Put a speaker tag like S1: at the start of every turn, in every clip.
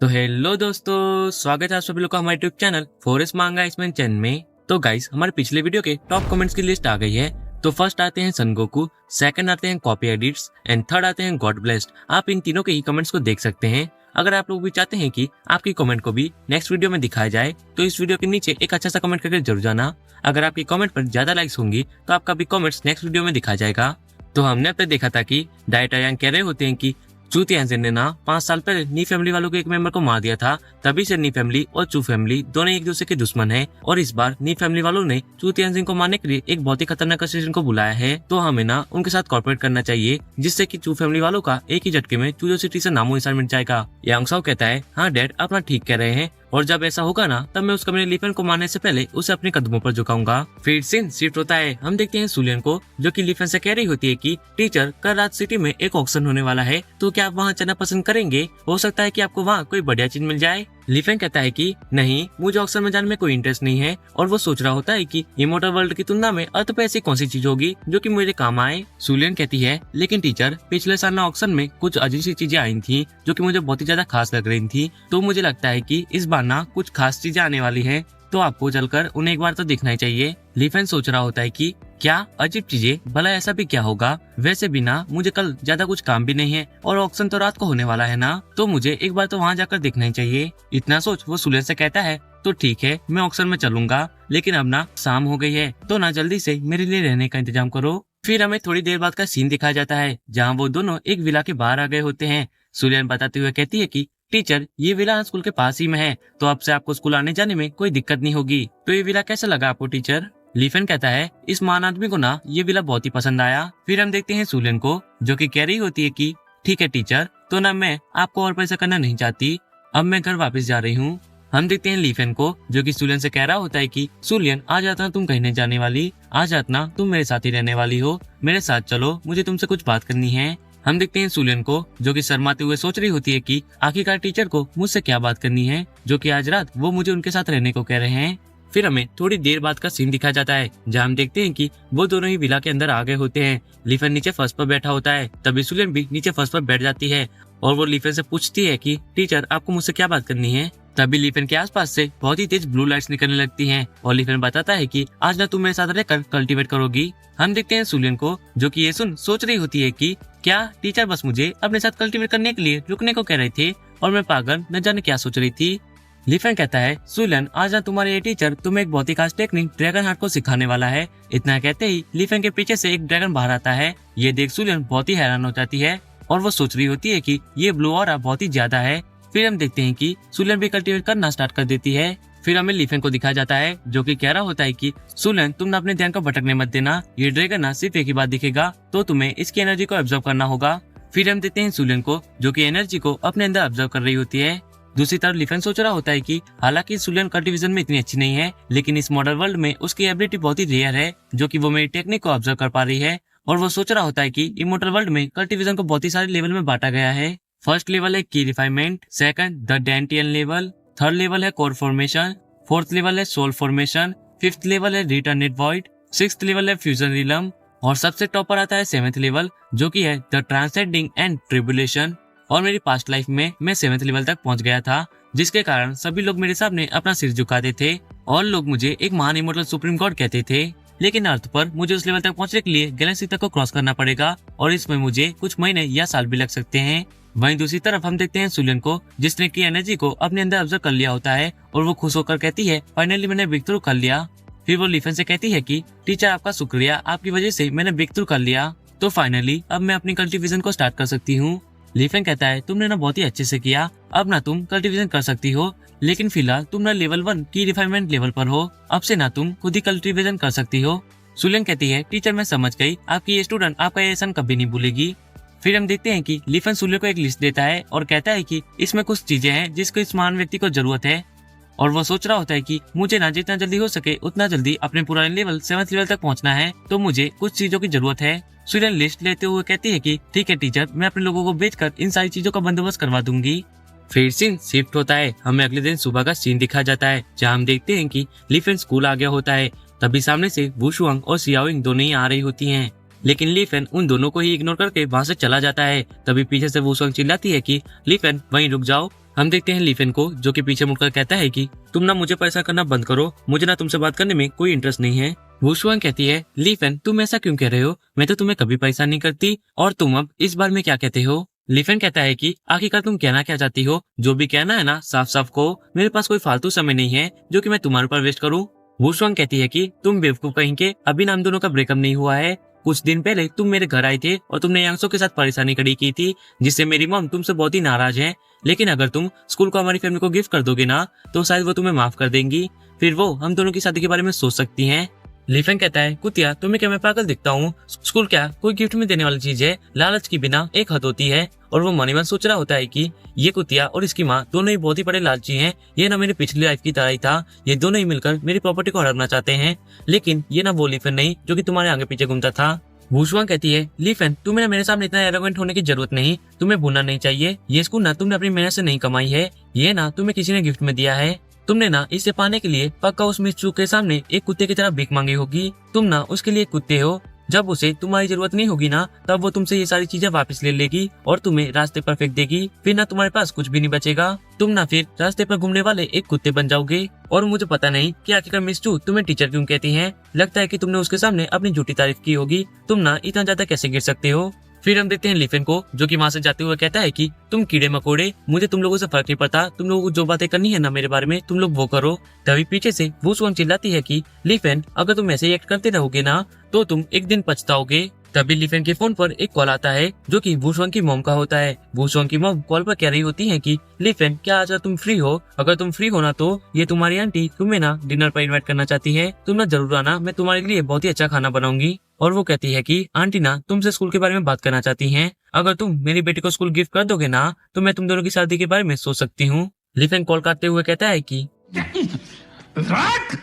S1: तो हेलो दोस्तों, स्वागत है आप सभी लोग का हमारे यूट्यूब चैनल फॉरेस्ट मांगा इसमें चैनल में। तो गाइस, हमारे पिछले वीडियो के टॉप कमेंट्स की लिस्ट आ गई है। तो फर्स्ट आते हैं सन गोकू, सेकंड आते हैं कॉपी एडिट्स एंड थर्ड आते हैं गॉड ब्लेस्ड। आप इन तीनों के ही कमेंट्स को देख सकते हैं। अगर आप लोग भी चाहते हैं कि आपकी कमेंट को भी नेक्स्ट वीडियो में दिखाया जाए तो इस वीडियो के नीचे एक अच्छा सा कमेंट करके जरूर जाना। अगर आपकी कमेंट पर ज्यादा लाइक्स होंगी तो आपका भी कमेंट्स नेक्स्ट वीडियो में दिखाया जाएगा। तो हमने अब तक देखा था कि डाइटायांग कह रहे होते हैं कि चू तियानजिन ने ना 5 साल पहले नी फैमिली वालों के एक मेंबर को मार दिया था। तभी से नी फैमिली और चू फैमिली दोनों एक दूसरे के दुश्मन हैं। और इस बार नी फैमिली वालों ने चू तियानजिन को मारने के लिए एक बहुत ही खतरनाक असिस्टेंट को बुलाया है। तो हमें ना उनके साथ कॉर्पोरेट करना चाहिए, जिससे कि चू फैमिली वालों का एक ही झटके में चूजो सिटी से नामो निशान मिट जाएगा। यांग साओ कहता है, हाँ डैड, अपना ठीक कह रहे हैं, और जब ऐसा होगा ना तब मैं उस कमरे लीफेन को मारने से पहले उसे अपने कदमों पर झुकाऊंगा। फिर सीन शिफ्ट होता है। हम देखते हैं सुलियन को, जो कि लीफेन से कह रही होती है कि टीचर, कल रात सिटी में एक ऑक्शन होने वाला है, तो क्या आप वहाँ चलना पसंद करेंगे? हो सकता है कि आपको वहाँ कोई बढ़िया चीज मिल जाए। लीफेन कहता है कि नहीं, मुझे ऑक्शन में जाने में कोई इंटरेस्ट नहीं है। और वो सोच रहा होता है कि इमोर्टल वर्ल्ड की तुलना में अर्थ पे ऐसी कौन सी चीज होगी जो कि मेरे काम आए। सुलियन कहती है, लेकिन टीचर, पिछले साल ना ऑक्शन में कुछ अजीब सी चीजें आई थी जो कि मुझे बहुत ही ज्यादा खास लग रही थी। तो मुझे लगता है कि इस बार ना कुछ खास चीजें आने वाली है, तो आपको चलकर उन्हें एक बार तो देखना ही चाहिए। लीफेन सोच रहा होता है कि क्या अजीब चीजें, भला ऐसा भी क्या होगा? वैसे भी ना मुझे कल ज्यादा कुछ काम भी नहीं है और ऑक्शन तो रात को होने वाला है ना, तो मुझे एक बार तो वहाँ जाकर देखना ही चाहिए। इतना सोच वो सुलियन से कहता है, तो ठीक है, मैं ऑक्शन में चलूंगा, लेकिन अब ना शाम हो गई है, तो ना जल्दी से मेरे लिए रहने का इंतजाम करो। फिर हमें थोड़ी देर बाद का सीन दिखाया जाता है, जहाँ वो दोनों एक विला के बाहर आ गए होते हैं। सुलियन बताते हुए कहती है कि टीचर, ये विला स्कूल के पास ही में है, तो अब से आपको स्कूल आने जाने में कोई दिक्कत नहीं होगी। तो ये विला कैसा लगा आपको टीचर? लीफेन कहता है, इस महान आदमी को ना ये विला बहुत ही पसंद आया। फिर हम देखते हैं सुलियन को, जो कि कह रही होती है कि ठीक है टीचर, तो ना मैं आपको और पैसा करना नहीं चाहती, अब मैं घर वापस जा रही हूँ। हम देखते हैं लीफेन को, जो कि सुलियन से कह रहा होता है कि सुलियन, आ जाता तुम कहीं नहीं जाने वाली, आ जातना तुम मेरे साथ ही रहने वाली हो, मेरे साथ चलो, मुझे तुमसे कुछ बात करनी है। हम देखते हैं सुलियन को, जो कि शर्माते हुए सोच रही होती है कि आखिरकार टीचर को मुझसे क्या बात करनी है, जो कि आज रात वो मुझे उनके साथ रहने को कह रहे हैं। फिर हमें थोड़ी देर बाद का सीन दिखाया जाता है, जहाँ हम देखते हैं कि वो दोनों ही विला के अंदर आ गए होते हैं। लीफेन नीचे फर्श पर बैठा होता है, तभी सुलियन भी नीचे फर्श पर बैठ जाती है और वो लीफेन से पूछती है कि टीचर, आपको मुझसे क्या बात करनी है? तभी लीफेन के आसपास से बहुत ही तेज ब्लू लाइट्स निकलने लगती हैं और लीफेन बताता है कि आज ना तुम मेरे साथ रहकर कल्टीवेट करोगी। हम देखते हैं सुलियन को, जो कि ये सुन सोच रही होती है कि क्या टीचर बस मुझे अपने साथ कल्टीवेट करने के लिए रुकने को कह रहे थे और मैं पागल न जाने क्या सोच रही थी। लीफेन कहता है, सुलियन, आज ना तुम्हारे ये टीचर तुम्हें एक बहुत ही खास टेक्निक ड्रैगन हार्ट को सिखाने वाला है। इतना कहते ही लीफेन के पीछे से एक ड्रैगन बाहर आता है। ये देख सुलियन बहुत ही हैरान हो जाती है और वो सोच रही होती है कि ये ब्लू ऑरा बहुत ही ज्यादा है। फिर हम देखते हैं कि सुलियन भी कल्टीवेट करना स्टार्ट कर देती है। फिर हमें लीफेन को दिखाया जाता है, जो कि कह रहा होता है कि सुलियन, तुम ना अपने ध्यान को भटकने मत देना, ये ड्रैगन ना सिर्फ एक ही बात दिखेगा, तो तुम्हें इसकी एनर्जी को ऑब्जर्व करना होगा। फिर हम देखते हैं सुलियन को, जो कि एनर्जी को अपने अंदर ऑब्जर्व कर रही होती है। दूसरी तरफ लीफेन सोच रहा होता है कि हालांकि सुलियन कल्टीविजन में इतनी अच्छी नहीं है, लेकिन इस मॉडर्न वर्ल्ड में उसकी एबिलिटी बहुत ही रेयर है, जो कि वो मेरी टेक्निक को ऑब्जर्व कर पा रही है। और वो सोच रहा होता है कि इमोर्टल वर्ल्ड में कल्टीविजन को बहुत ही सारे लेवल में बांटा गया है। फर्स्ट लेवल है qi refinement, second the dantian level, third level है कोर फॉर्मेशन, फोर्थ लेवल है सोल फॉर्मेशन, फिफ्थ लेवल है रिटर्नेट वॉइड, सिक्स्थ लेवल है फ्यूजन रिलम, और सबसे टॉप पर आता है सेवेंथ लेवल, जो कि है द ट्रांसेंडिंग एंड ट्रिब्यूलेशन। और मेरी पास्ट लाइफ में मैं सेवेंथ लेवल तक पहुंच गया था, जिसके कारण सभी लोग मेरे सामने अपना सिर झुकाते थे और लोग मुझे एक महान इमोर्टल सुप्रीम गॉड कहते थे। लेकिन अर्थ पर मुझे उस लेवल तक पहुंचने के लिए गैलेक्सी तक को क्रॉस करना पड़ेगा और इसमें मुझे कुछ महीने या साल भी लग सकते हैं। वहीं दूसरी तरफ हम देखते हैं सुलियन को, जिसने की एनर्जी को अपने अंदर ऑब्जर्व कर लिया होता है और वो खुश होकर कहती है, फाइनली मैंने ब्रेक थ्रू कर लिया। फिर वो लीफेन से कहती है कि टीचर, आपका शुक्रिया, आपकी वजह से मैंने ब्रेक थ्रू कर लिया, तो फाइनली अब मैं अपनी कल्टीविजन को स्टार्ट कर सकती हूँ। लीफेन कहता है, तुमने ना बहुत ही अच्छे से किया, अब ना तुम कल्टीविजन कर सकती हो, लेकिन फिलहाल तुम ना लेवल 1 की रिफाइनमेंट लेवल पर हो, अब से ना तुम खुद ही कल्टीविजन कर सकती हो। सुलियन कहती है, टीचर मैं समझ गई, आपकी ये स्टूडेंट आपका ये एहसान कभी नहीं भूलेगी। फिर हम देखते हैं कि लीफेन सुलियन को एक लिस्ट देता है और कहता है कि इसमें कुछ चीजें हैं जिसको इस महान व्यक्ति को जरूरत है, और वो सोच रहा होता है कि मुझे ना जितना जल्दी हो सके उतना जल्दी अपने पुराने लेवल 7th लेवल तक पहुंचना है, तो मुझे कुछ चीजों की जरूरत है। सुलियन लिस्ट लेते हुए कहती है कि ठीक है टीचर, मैं अपने लोगों को भेजकर इन सारी चीजों का बंदोबस्त करवा दूंगी। फिर सीन शिफ्ट होता है, हमें अगले दिन सुबह का सीन दिखाया जाता है, जहाँ हम देखते हैं कि लीफेन स्कूल आ गया होता है। तभी सामने से वुशुआंग और सियाओइंग दोनों ही आ रही होती हैं, लेकिन लीफेन उन दोनों को ही इग्नोर करके वहाँ से चला जाता है। तभी पीछे से वुशुआंग चिल्लाती है कि लीफेन वहीं रुक जाओ, हम देखते हैं लीफेन को, जो कि पीछे मुड़कर कहता है कि तुम ना मुझे परेशान करना बंद करो, मुझे ना तुमसे बात करने में कोई इंटरेस्ट नहीं है। वुशुआंग कहती है, लीफेन तुम ऐसा क्यों कह रहे हो, मैं तो तुम्हें कभी परेशान नहीं करती, और तुम अब इस बार में क्या कहते हो। लीफेन कहता है कि आखिरकार तुम कहना क्या चाहती हो, जो भी कहना है ना साफ साफ को, मेरे पास कोई फालतू समय नहीं है जो कि मैं तुम्हारे ऊपर वेस्ट करूँ। वुशुआंग कहती है कि तुम बेवकूफ कहीं के, अभी ना हम दोनों का ब्रेकअप नहीं हुआ है। कुछ दिन पहले तुम मेरे घर आए थे और तुमने यांगसो के साथ परेशानी खड़ी की थी, जिससे मेरी मॉम तुमसे बहुत ही नाराज है। लेकिन अगर तुम स्कूल को हमारी फैमिली को गिफ्ट कर दोगे ना, तो शायद वो तुम्हें माफ कर देंगी, फिर वो हम दोनों की शादी के बारे में सोच सकती हैं। लीफेन कहता है, कुतिया तुम्हें क्या मैं पागल दिखता हूँ, स्कूल क्या कोई गिफ्ट में देने वाली चीज है, लालच की बिना एक हद होती है। और वो मनी मन सोच रहा होता है कि ये कुतिया और इसकी माँ दोनों ही बहुत ही बड़े लालची हैं, ये ना मेरी पिछली लाइफ की तरह ही था, ये दोनों ही मिलकर मेरी प्रॉपर्टी को हड़पना चाहते हैं। लेकिन ये ना वो लीफेन नहीं जो कि तुम्हारे आगे पीछे घूमता था। वुशुआंग कहती है, लीफेन तुम्हें ना मेरे सामने इतना एरोगेंट होने की जरूरत नहीं, तुम्हें भूलना नहीं चाहिए, ये स्कूल ना तुमने अपनी मेहनत से नहीं कमाई है, ये ना तुम्हें किसी ने गिफ्ट में दिया है। तुमने ना इसे पाने के लिए पक्का उस मिस्चू के सामने एक कुत्ते की तरह भीख मांगी होगी। तुम ना उसके लिए कुत्ते हो, जब उसे तुम्हारी जरूरत नहीं होगी ना, तब वो तुमसे ये सारी चीजें वापस ले लेगी और तुम्हें रास्ते पर फेंक देगी, फिर ना तुम्हारे पास कुछ भी नहीं बचेगा। तुम ना फिर रास्ते पर घूमने वाले एक कुत्ते बन जाओगे। और मुझे पता नहीं कि आखिरकार मिस्चू तुम्हें टीचर क्यों कहती हैं, लगता है कि तुमने उसके सामने अपनी झूठी तारीफ की होगी, तुम ना इतना ज्यादा कैसे गिर सकते हो। फिर हम देखते हैं लीफेन को, जो कि वहाँ से जाते हुए कहता है कि तुम कीड़े मकोड़े, मुझे तुम लोगों से फर्क नहीं पड़ता, तुम लोगों को जो बातें करनी है ना मेरे बारे में, तुम लोग वो करो। तभी पीछे से वुशुआंग चिल्लाती है कि लीफेन अगर तुम ऐसे ही एक्ट करते रहोगे ना, तो तुम एक दिन पछताओगे। तभी लीफेन के फोन पर एक कॉल आता है, जो कि वुशुआंग की मॉम का होता है। वुशुआंग की मॉम कॉल पर कह रही होती है कि लीफेन क्या आज तुम फ्री हो, अगर तुम फ्री हो ना तो ये तुम्हारी आंटी तुम्हें ना डिनर पर इनवाइट करना चाहती है, तुम ना जरूर आना, मैं तुम्हारे लिए बहुत ही अच्छा खाना बनाऊंगी। और वो कहती है कि आंटी ना तुमसे स्कूल के बारे में बात करना चाहती हैं, अगर तुम मेरी बेटी को स्कूल गिफ्ट कर दोगे ना, तो मैं तुम दोनों की शादी के बारे में सोच सकती हूँ। लीफेन कॉल काटते हुए कहता है कि
S2: रख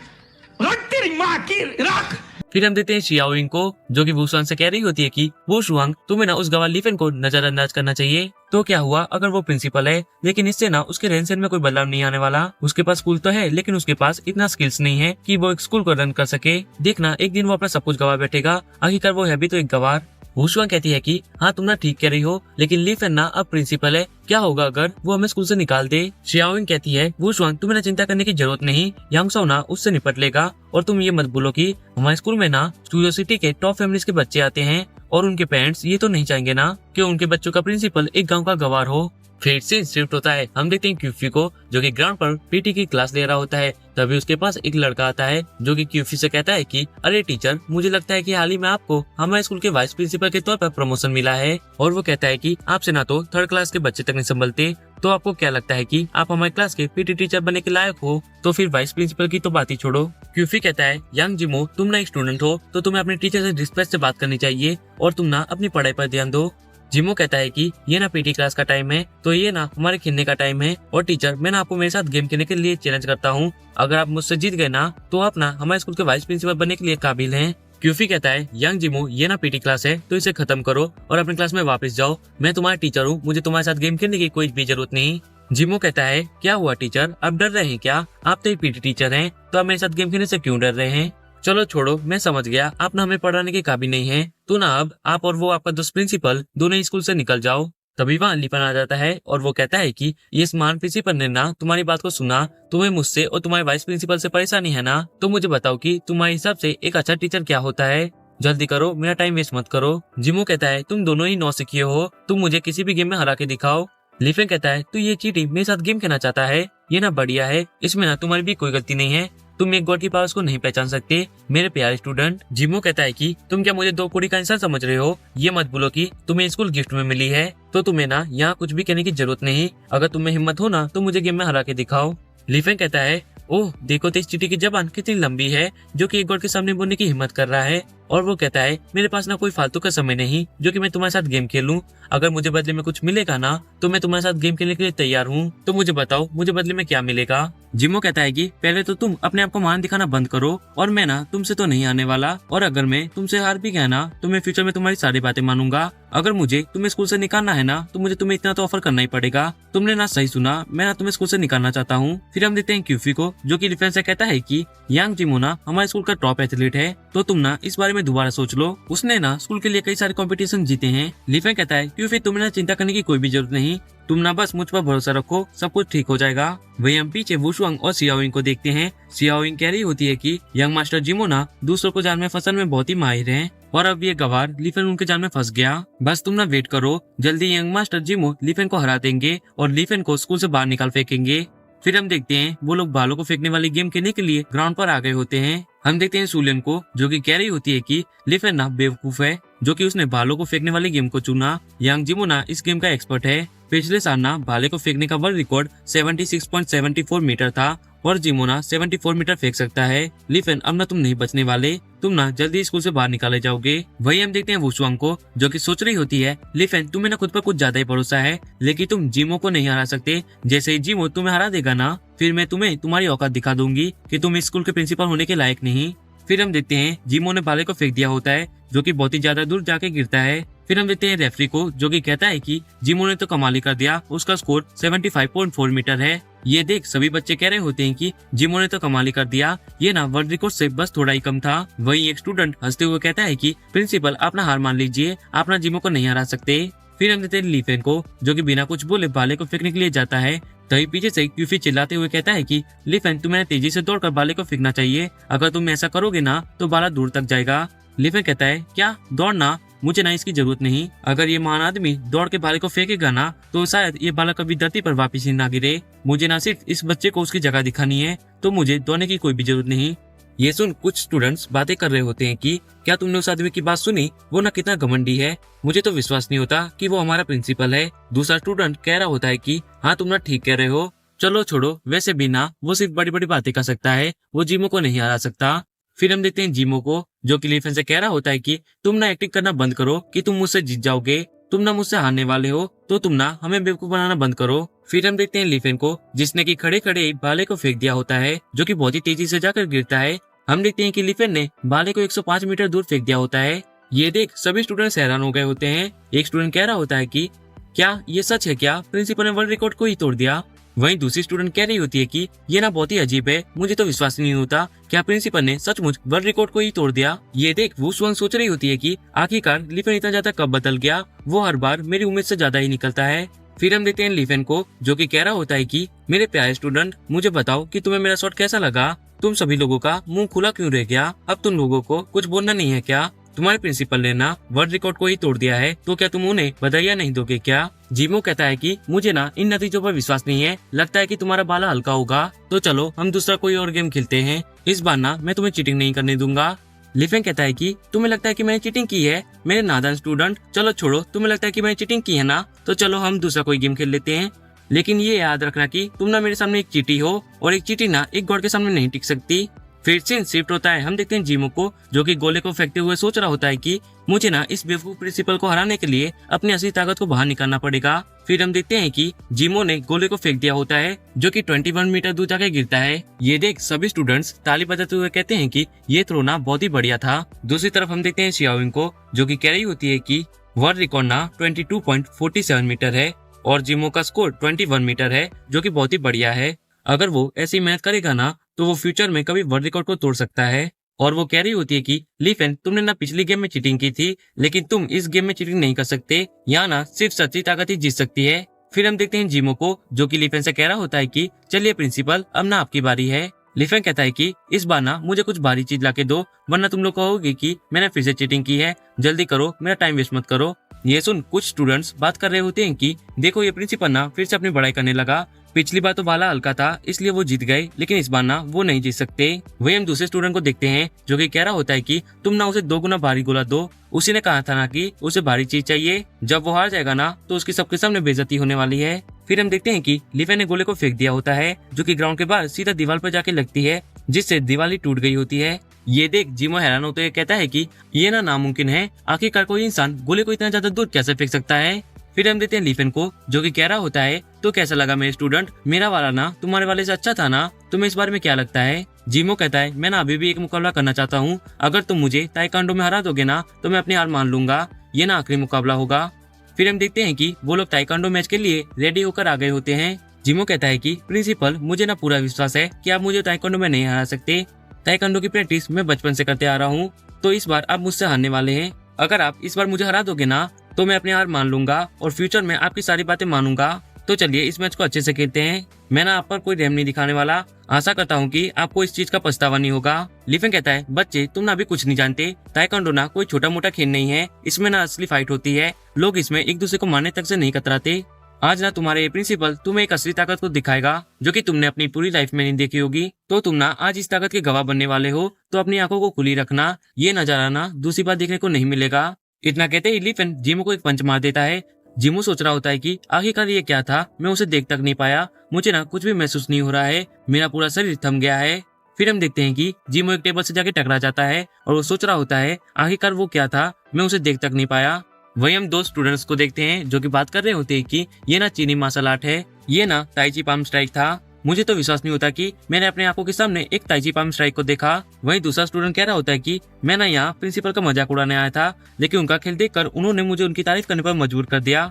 S2: रख तेरी माँ की रख।
S1: फिर हम देते हैं शियाओइंग को, जो कि वुशुआंग से कह रही होती है कि वुशुआंग तुम्हें ना उस गवार लीफेन को नजरअंदाज करना चाहिए। तो क्या हुआ अगर वो प्रिंसिपल है, लेकिन इससे ना उसके रहन सहन में कोई बदलाव नहीं आने वाला। उसके पास स्कूल तो है, लेकिन उसके पास इतना स्किल्स नहीं है कि वो एक स्कूल को रन कर सके। देखना एक दिन वो अपना सब कुछ गवा बैठेगा, आखिरकार वो है भी तो एक गवार। वुशुआंग कहती है कि हाँ तुम ना ठीक कह रही हो, लेकिन लीफेन ना अब प्रिंसिपल है, क्या होगा अगर वो हमें स्कूल से निकाल दे। शियाओइंग कहती है, वुशुआंग तुम्हें ना चिंता करने की जरूरत नहीं, यांगसो ना उससे निपट लेगा। और तुम ये मत बोलो कि हमारे स्कूल में ना स्टूडियो सिटी के टॉप फैमिलीज के बच्चे आते हैं, और उनके पेरेंट्स ये तो नहीं चाहेंगे ना कि उनके बच्चों का प्रिंसिपल एक गाँव का गवार हो। फिर से शिफ्ट होता है, हम देखते हैं क्यूफी को, जो कि ग्राउंड पर पीटी की क्लास ले रहा होता है। तभी उसके पास एक लड़का आता है, जो कि क्यूफी से कहता है कि अरे टीचर, मुझे लगता है कि हाल ही में आपको हमारे स्कूल के वाइस प्रिंसिपल के तौर पर प्रमोशन मिला है। और वो कहता है कि आपसे ना तो थर्ड क्लास के बच्चे तक नहीं संभलते, तो आपको क्या लगता है कि आप हमारे क्लास के पीटी टीचर बनने के लायक हो, तो फिर वाइस प्रिंसिपल की तो बात ही छोड़ो। क्यूफी कहता है, यांग जिमो तुम ना एक स्टूडेंट हो, तो तुम्हें अपने टीचर से रिस्पेक्ट से बात करनी चाहिए, और तुम ना अपनी पढ़ाई पर ध्यान दो। जिमो कहता है कि ये ना पीटी क्लास का टाइम है, तो ये ना हमारे खेलने का टाइम है, और टीचर मैं ना आपको मेरे साथ गेम खेलने के लिए चैलेंज करता हूँ, अगर आप मुझसे जीत गए ना, तो आप ना हमारे स्कूल के वाइस प्रिंसिपल बनने के लिए काबिल हैं। क्यूफी कहता है, यंग जिमो ये ना पीटी क्लास है, तो इसे खत्म करो और अपनी क्लास में वापस जाओ, मैं तुम्हारा टीचर हूँ, मुझे तुम्हारे साथ गेम खेलने की कोई भी जरूरत नहीं। जिमो कहता है, क्या हुआ टीचर, आप डर रहे हैं क्या, आप तो एक पीटी टीचर हैं, तो आप मेरे साथ गेम खेलने से क्यों डर रहे हैं। चलो छोड़ो, मैं समझ गया, आप ना हमें पढ़ाने के काबिल नहीं है, तो ना अब आप और वो आपका दोस्त प्रिंसिपल दोनों स्कूल से निकल जाओ। तभी वहाँ लीफेन आ जाता है और वो कहता है कि ये स्मार्ट प्रिंसिपल ने ना तुम्हारी बात को सुना, तुम्हें मुझसे और तुम्हारे वाइस प्रिंसिपल से परेशानी है ना, तो मुझे बताओ कि तुम्हारे हिसाब से एक अच्छा टीचर क्या होता है, जल्दी करो, मेरा टाइम वेस्ट मत करो। जिमो कहता है, तुम दोनों ही नौसिखिए हो, तुम मुझे किसी भी गेम में हरा के दिखाओ। लीफेन कहता है, तू ये चीटी मेरे साथ गेम खेलना चाहता है, ये ना बढ़िया है, इसमें ना तुम्हारी भी कोई गलती नहीं है, तुम एक गॉड की पावर्स को नहीं पहचान सकते मेरे प्यारे स्टूडेंट। जिमो कहता है कि तुम क्या मुझे दो कोड़ी का इंसान समझ रहे हो, ये मत बोलो कि तुम्हें स्कूल गिफ्ट में मिली है, तो तुम्हें ना यहाँ कुछ भी कहने की जरूरत नहीं, अगर तुम्हें हिम्मत हो ना तो मुझे गेम में हरा के दिखाओ। लीफेन कहता है, ओह देखो तो इस चीटी की जबान कितनी लंबी है, जो कि एक गॉड के सामने बोलने की हिम्मत कर रहा है। और वो कहता है, मेरे पास ना कोई फालतू का समय नहीं जो कि मैं तुम्हारे साथ गेम खेलूं, अगर मुझे बदले में कुछ मिलेगा ना तो मैं तुम्हारे साथ गेम खेलने के लिए तैयार हूँ, तो मुझे बताओ मुझे बदले में क्या मिलेगा। जिमो कहता है कि पहले तो तुम अपने आप को महान दिखाना बंद करो, और मैं ना तुमसे तो नहीं आने वाला, और अगर मैं तुमसे हार भी गया ना तो मैं फ्यूचर में तुम्हारी सारी बातें मानूंगा, अगर मुझे तुम्हें स्कूल से निकालना है ना तो मुझे तुम्हें इतना तो ऑफर करना ही पड़ेगा। तुमने ना सही सुना, मैं ना तुम्हें स्कूल से निकालना चाहता हूँ। फिर हम देखते हैं क्यूफी को, जो कि लीफेन से कहता है कि यांग जिमो ना हमारे स्कूल का टॉप एथलीट है, तो तुम ना इस बारे में में दोबारा सोच लो, उसने ना स्कूल के लिए कई सारे कंपटीशन जीते हैं। लीफेन कहता है कि फिर तुम्हें ना चिंता करने की कोई भी जरूरत नहीं, तुम ना बस मुझ पर भरोसा रखो, सब कुछ ठीक हो जाएगा। वही हम पीछे वुशुआंग और सियाओइंग को देखते हैं। सियाओइंग कह रही होती है कि यंग मास्टर जिमो ना दूसरों को जाल में फंसने में बहुत ही माहिर हैं और अब ये गवार लीफेन उनके जाल में फंस गया। बस तुम ना वेट करो, जल्दी यंग मास्टर जिमो लीफेन को हरा देंगे और लीफेन को स्कूल से बाहर निकाल फेंकेंगे। फिर हम देखते हैं वो लोग बालों को फेंकने वाली गेम खेलने के लिए ग्राउंड पर आ गए होते हैं। हम देखते हैं सुलियन को, जो कि कह रही होती है कि लीफेन ना बेवकूफ है, जो कि उसने बालों को फेंकने वाली गेम को चुना। यांग जिमो ना इस गेम का एक्सपर्ट है। पिछले साल ना भाले को फेंकने का वर्ल्ड रिकॉर्ड 76.74 मीटर था और जिमोना 74 मीटर फेंक सकता है। लीफेन अब ना तुम नहीं बचने वाले, तुम ना जल्दी स्कूल से बाहर निकाले जाओगे। वही हम देखते हैं वुशुआंग को, जो कि सोच रही होती है लीफेन तुम्हें ना खुद पर कुछ ज्यादा ही भरोसा है, लेकिन तुम जिमो को नहीं हरा सकते। जैसे ही जिमो तुम्हें हरा देगा ना, फिर मैं तुम्हें तुम्हारी औकात दिखा दूंगी कि तुम इस स्कूल के प्रिंसिपल होने के लायक नहीं। फिर हम देखते हैं जिमो ने भाले को फेंक दिया होता है, जो कि बहुत ही ज्यादा दूर जाके गिरता है। फिर हम देखते हैं रेफरी को, जो कि कहता है कि जिमो ने तो कमाल ही कर दिया, उसका स्कोर 75.4 मीटर है। ये देख सभी बच्चे कह रहे होते हैं कि जिमो ने तो कमाल ही कर दिया, ये ना वर्ल्ड रिकॉर्ड से बस थोड़ा ही कम था। वही एक स्टूडेंट हंसते हुए कहता है कि प्रिंसिपल आप ना हार मान लीजिए, आप ना जिमो को नहीं हरा सकते। फिर हम देखते हैं लीफेन को, जो कि बिना कुछ बोले भाले को फेंकने के लिए जाता है। तभी पीछे से क्यूफी चिल्लाते हुए कहता है कि लीफेन तुम्हें तेजी से दौड़कर भाले को फेंकना चाहिए, अगर तुम ऐसा करोगे ना तो भाला दूर तक जाएगा। लीफेन कहता है क्या दौड़ना, मुझे ना इसकी जरूरत नहीं, अगर ये महान आदमी दौड़ के भाले को फेंकेगा ना तो शायद ये भाला कभी धरती पर वापिस ही ना गिरे। मुझे ना सिर्फ इस बच्चे को उसकी जगह दिखानी है, तो मुझे दौड़ने की कोई भी जरूरत नहीं। ये सुन कुछ स्टूडेंट्स बातें कर रहे होते हैं कि क्या तुमने उस आदमी की बात सुनी, वो ना कितना घमंडी है, मुझे तो विश्वास नहीं होता कि वो हमारा प्रिंसिपल है। दूसरा स्टूडेंट कह रहा होता है कि हाँ तुम ना ठीक कह रहे हो, चलो छोड़ो, वैसे भी ना वो सिर्फ बड़ी बड़ी बातें कर सकता है, वो जिमो को नहीं हरा सकता। फिर हम देखते हैं जिमो को, जो कि लीफेन से कह रहा होता है कि तुम ना एक्टिंग करना बंद करो कि तुम मुझसे जीत जाओगे, तुम ना मुझसे हारने वाले हो, तो तुम ना हमें बेवकूफ बनाना बंद करो। फिर हम देखते हैं लीफेन को, जिसने की खड़े खड़े भाले को फेंक दिया होता है, जो कि बहुत ही तेजी से जाकर गिरता है। हम देखते हैं कि लीफेन ने भाले को 105 मीटर दूर फेंक दिया होता है। ये देख सभी स्टूडेंट्स हैरान हो गए होते हैं। एक स्टूडेंट कह रहा होता है कि क्या ये सच है, क्या प्रिंसिपल ने वर्ल्ड रिकॉर्ड को ही तोड़ दिया। वहीं दूसरी स्टूडेंट कह रही होती है कि ये ना बहुत ही अजीब है, मुझे तो विश्वास नहीं होता, क्या प्रिंसिपल ने सचमुच वर्ल्ड रिकॉर्ड को ही तोड़ दिया। ये देख वुशुआंग सोच रही होती है कि आखिरकार लीफेन इतना ज्यादा कब बदल गया, वो हर बार मेरी उम्मीद से ज्यादा ही निकलता है। फिर हम देखते हैं लीफेन को, जो कि कह रहा होता है कि मेरे प्यारे स्टूडेंट, मुझे बताओ कि तुम्हें मेरा शॉट कैसा लगा, तुम सभी लोगों का मुंह खुला क्यों रह गया, अब तुम लोगों को कुछ बोलना नहीं है क्या, तुम्हारे प्रिंसिपल ने ना वर्ल्ड रिकॉर्ड को ही तोड़ दिया है, तो क्या तुम उन्हें बधाइयां नहीं दोगे क्या। जिमो कहता है कि मुझे ना इन नतीजों पर विश्वास नहीं है, लगता है कि तुम्हारा भाला हल्का होगा, तो चलो हम दूसरा कोई और गेम खेलते हैं, इस बार ना मैं तुम्हें चीटिंग नहीं करने दूंगा। लीफेन कहता है कि तुम्हें लगता है कि मैंने चीटिंग की है, मेरे नादान स्टूडेंट, चलो छोड़ो, तुम्हें लगता है कि मैंने चीटिंग की है ना, तो चलो हम दूसरा कोई गेम खेल लेते हैं, लेकिन ये याद रखना कि तुम ना मेरे सामने एक चीटी हो और एक चीटी ना एक गॉड के सामने नहीं टिक सकती। फिर सीन शिफ्ट होता है, हम देखते हैं जिमो को, जो कि गोले को फेंकते हुए सोच रहा होता है कि मुझे ना इस बेवकूफ प्रिंसिपल को हराने के लिए अपनी असली ताकत को बाहर निकालना पड़ेगा। फिर हम देखते हैं कि जिमो ने गोले को फेंक दिया होता है, जो कि 21 मीटर दूर जाके गिरता है। ये देख सभी स्टूडेंट्स ताली बजाते हुए कहते हैं कि ये थ्रो ना बहुत ही बढ़िया था। दूसरी तरफ हम देखते हैं सियाओइंग को, जो कि कह रही होती है कि वर्ल्ड रिकॉर्ड ना 22.47 मीटर है और जिमो का स्कोर 21 मीटर है, जो कि बहुत ही बढ़िया है। अगर वो ऐसी मेहनत करेगा ना तो वो फ्यूचर में कभी वर्ल्ड रिकॉर्ड को तोड़ सकता है। और वो कह रही होती है कि लीफेन तुमने ना पिछली गेम में चीटिंग की थी, लेकिन तुम इस गेम में चीटिंग नहीं कर सकते, यहाँ ना सिर्फ सच्ची ताकत ही जीत सकती है। फिर हम देखते हैं जिमो को, जो कि लीफेन से कह रहा होता है कि चलिए प्रिंसिपल अब ना आपकी बारी है। लीफेन कहता है कि इस बार ना मुझे कुछ भारी चीज लाके दो, वरना तुम लोग कहोगे कि मैंने फिर से चीटिंग की है, जल्दी करो, मेरा टाइम वेस्ट मत करो। ये सुन कुछ स्टूडेंट्स बात कर रहे होते हैं कि देखो ये प्रिंसिपल ना फिर से अपनी बड़ाई करने लगा, पिछली बार तो भाला हल्का था इसलिए वो जीत गए, लेकिन इस बार ना वो नहीं जीत सकते। वही हम दूसरे स्टूडेंट को देखते हैं, जो कि कह रहा होता है कि तुम ना उसे 2 गुना भारी गोला दो, उसी ने कहा था ना कि उसे भारी चीज चाहिए, जब वो हार जाएगा ना तो उसकी सबके सामने बेइज्जती होने वाली है। फिर हम देखते हैं कि लीफेन ने गोले को फेंक दिया होता है, जो कि ग्राउंड के बाहर सीधा दीवार पर जाके लगती है, जिससे दीवार टूट गई होती है। ये देख जिमो हैरान होते हुए कहता है कि ये ना नामुमकिन है, आखिरकार कोई इंसान गोले को इतना ज्यादा दूर कैसे फेंक सकता है। फिर हम देते हैं लीफेन को, जो कि कह रहा होता है तो कैसा लगा मेरे स्टूडेंट, मेरा वाला ना तुम्हारे वाले से अच्छा था ना, तुम्हें इस बारे में क्या लगता है। जिमो कहता है मैं ना अभी भी एक मुकाबला करना चाहता हूँ, अगर तुम मुझे ताइक्वांडो में हरा दोगे ना तो मैं अपनी हार मान लूंगा, ये ना आखिरी मुकाबला होगा। फिर हम देखते हैं कि वो लोग ताइक्वांडो मैच के लिए रेडी होकर आ गए होते हैं। जिमो कहता है कि प्रिंसिपल मुझे ना पूरा विश्वास है कि आप मुझे ताइक्वांडो में नहीं हरा सकते, ताइक्वांडो की प्रैक्टिस मैं बचपन से करते आ रहा हूँ, तो इस बार आप मुझसे हारने वाले हैं। अगर आप इस बार मुझे हरा दोगे ना तो मैं अपनी हार मान लूंगा और फ्यूचर में आपकी सारी बातें मानूंगा। तो चलिए इस मैच को अच्छे से खेलते हैं। मैं ना आप पर कोई रहम नहीं दिखाने वाला। आशा करता हूँ कि आपको इस चीज का पछतावा नहीं होगा। लिफेन कहता है, बच्चे तुम ना अभी कुछ नहीं जानते। ताइक्वांडो ना कोई छोटा मोटा खेल नहीं है, इसमें ना असली फाइट होती है। लोग इसमें एक दूसरे को मारने तक से नहीं कतराते। आज ना तुम्हारे प्रिंसिपल तुम्हें एक असली ताकत को दिखाएगा जो कि तुमने अपनी पूरी लाइफ में नहीं देखी होगी। तो तुम ना आज इस ताकत के गवाह बनने वाले हो, तो अपनी आंखों को खुली रखना। ये नजारा ना दूसरी बार देखने को नहीं मिलेगा। इतना कहते ही लिफेन जिमो को एक पंच मार देता है। जिमो सोच रहा होता है कि आखिरकार ये क्या था, मैं उसे देख तक नहीं पाया, मुझे ना कुछ भी महसूस नहीं हो रहा है, मेरा पूरा शरीर थम गया है। फिर हम देखते हैं कि जिमो एक टेबल से जाके टकरा जाता है और वो सोच रहा होता है आखिरकार वो क्या था, मैं उसे देख तक नहीं पाया। वही हम दो स्टूडेंट्स को देखते हैं जो कि बात कर रहे होते हैं कि ये ना चीनी मार्शल आर्ट है, ये ना ताइची पाम स्ट्राइक था। मुझे तो विश्वास नहीं होता कि मैंने अपने आंखों के सामने एक ताइची पाम स्ट्राइक को देखा। वहीं दूसरा स्टूडेंट कह रहा होता है कि मैं ना यहाँ प्रिंसिपल का मजाक उड़ाने आया था, लेकिन उनका खेल देखकर उन्होंने मुझे उनकी तारीफ करने पर मजबूर कर दिया।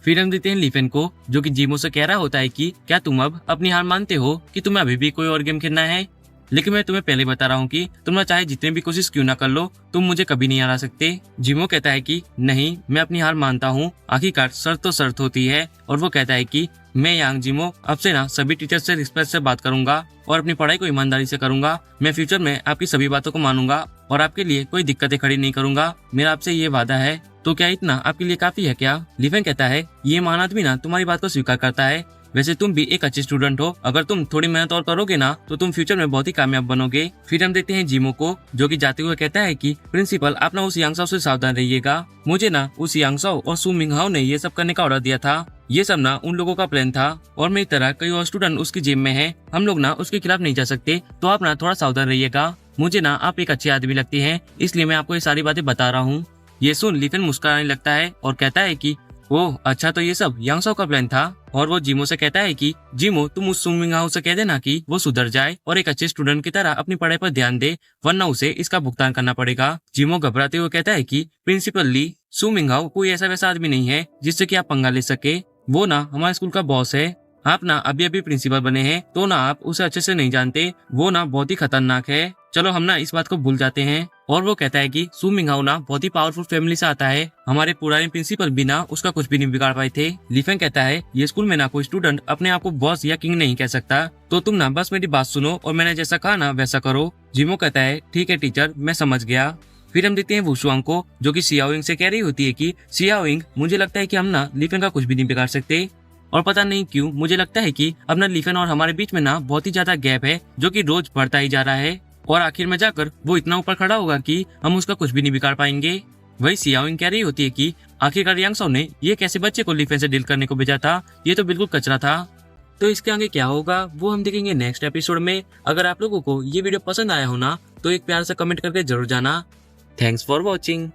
S1: फिर हम देखते हैं लिफेन को जो कि जिमो से कह रहा होता है कि क्या तुम अब अपनी हार मानते हो कि तुम्हें अभी भी कोई और गेम खेलना है। लेकिन मैं तुम्हें पहले बता रहा हूँ कि तुम ना चाहे जितने भी कोशिश क्यों ना कर लो, तुम मुझे कभी नहीं हरा सकते। जिमो कहता है कि नहीं, मैं अपनी हार मानता हूँ, आखिरकार शर्त तो शर्त होती है। और वो कहता है कि मैं यांग जिमो अब से ना सभी टीचर से रिस्पेक्ट से बात करूंगा और अपनी पढ़ाई को ईमानदारी से करूंगा। मैं फ्यूचर में आपकी सभी बातों को मानूंगा और आपके लिए कोई दिक्कतें खड़ी नहीं करूंगा। मेरा आपसे ये वादा है। तो क्या इतना आपके लिए काफी है क्या? लिफेन कहता है, ये महान आदमी ना तुम्हारी बात को स्वीकार करता है। वैसे तुम भी एक अच्छे स्टूडेंट हो, अगर तुम थोड़ी मेहनत और करोगे ना तो तुम फ्यूचर में बहुत ही कामयाब बनोगे। फिर हम देखते हैं जिमो को जो कि जाते हुए कहता है कि प्रिंसिपल आप ना उस यांगसाओ से सावधान रहिएगा। मुझे ना उस यांगसाओ और सु मिंगहाओ ने ये सब करने का ऑर्डर दिया था। ये सब ना उन लोगों का प्लान था और मेरी तरह कई और स्टूडेंट उसकी जिम में है। हम लोग ना उसके खिलाफ नहीं जा सकते, तो आप ना थोड़ा सावधान रहिएगा। मुझे ना आप एक अच्छी आदमी लगती है, इसलिए मैं आपको ये सारी बातें बता रहा हूँ। ये सुन लिफेन मुस्कुराने लगता है और कहता है कि ओह अच्छा, तो ये सब यांगसाओ का प्लान था। और वो जिमो से कहता है कि जिमो तुम उस सु मिंगहाओ से कह देना कि वो सुधर जाए और एक अच्छे स्टूडेंट की तरह अपनी पढ़ाई पर ध्यान दे, वरना उसे इसका भुगतान करना पड़ेगा। जिमो घबराते हुए कहता है कि प्रिंसिपल ली, सु मिंगहाओ कोई ऐसा वैसा आदमी नहीं है जिससे कि आप पंगा ले सके। वो ना हमारे स्कूल का बॉस है। आप ना अभी अभी प्रिंसिपल बने हैं, तो ना आप उसे अच्छे से नहीं जानते। वो ना बहुत ही खतरनाक है। चलो हम ना इस बात को भूल जाते हैं। और वो कहता है कि सु मिंगहाओ ना बहुत ही पावरफुल फैमिली से आता है, हमारे पुराने प्रिंसिपल भी ना उसका कुछ भी नहीं बिगाड़ पाए थे। लिफेन कहता है, ये स्कूल में ना कोई स्टूडेंट अपने आप को बॉस या किंग नहीं कह सकता, तो तुम ना बस मेरी बात सुनो और मैंने जैसा कहा ना वैसा करो। जिमो कहता है, ठीक है टीचर, मैं समझ गया। फिर हम देखते हैं वुशुआंग को जो कि सियाओइंग से कह रही होती है कि सियाओइंग, मुझे लगता है कि हम ना लिफेन का कुछ भी नहीं बिगाड़ सकते। और पता नहीं क्यों मुझे लगता है कि अब ना लिफेन और हमारे बीच में ना बहुत ही ज्यादा गैप है जो कि रोज बढ़ता ही जा रहा है और आखिर में जाकर वो इतना ऊपर खड़ा होगा कि हम उसका कुछ भी नहीं बिगाड़ पाएंगे। वही सियाओइंग कह रही होती है कि आखिरकार यांगसाओ ने ये कैसे बच्चे को लिफेन से डील करने को भेजा था, ये तो बिल्कुल कचरा था। तो इसके आगे क्या होगा वो हम देखेंगे नेक्स्ट एपिसोड में। अगर आप लोगों को ये वीडियो पसंद आया हो ना तो एक प्यार से कमेंट करके जरूर जाना। Thanks for watching.